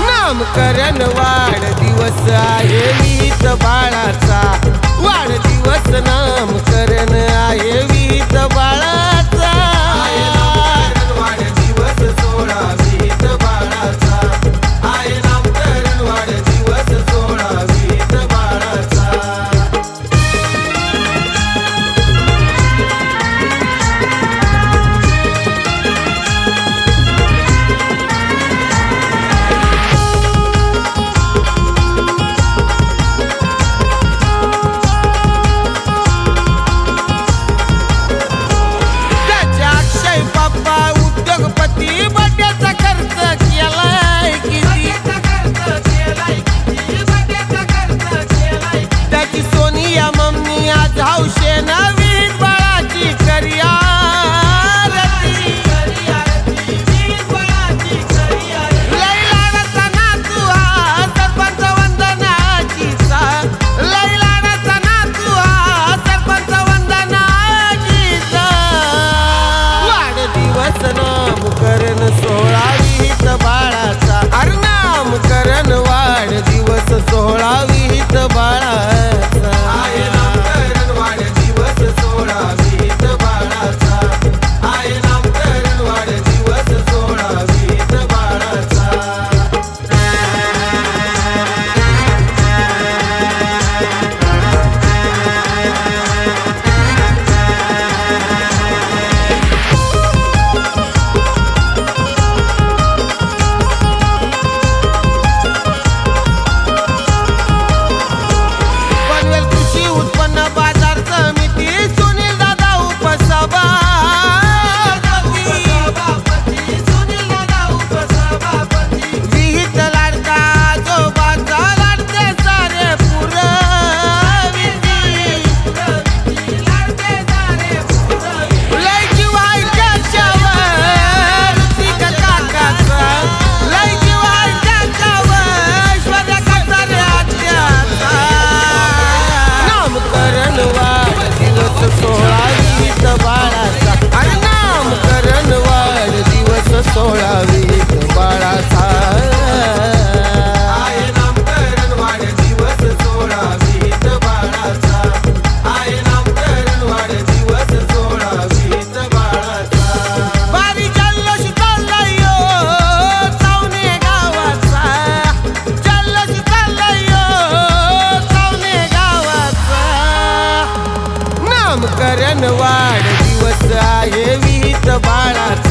नामकरण वाढदिवस आहे वीत बाळाचा, वाढदिवस नामकरण आहे वीत बाळाचा। वाढदिवस सोहळा वीत बाळाचा आहे, नामकरण वाढदिवस सोहळा वीत बाळाचा। नामकरण सोहळा वीत बाळाचा, अरे नामकरण वाढदिवस सोहळा वीत बाळाचा आहे, नामकरण वाढदिवस सोहळा वीत बाळाचा आहे, नामकरण वाढदिवस सोहळा वीत बाळाचा। सोहळा वीत बाळाचा, अरे नामकरण वाढदिवस सोहळा वीत बाळाचा आहे, नामकरण वाढदिवस सोहळा वीत बाळाचा आहे, नामकरण वाढदिवस सोहळा वीत बाळाचा। बारी जल्लोष चाललाय यो चावणे गावाचा, जल्लोष चाललाय यो चावणे गावाचा। नामकरण वाढदिवस आहे वीत बाळाचा।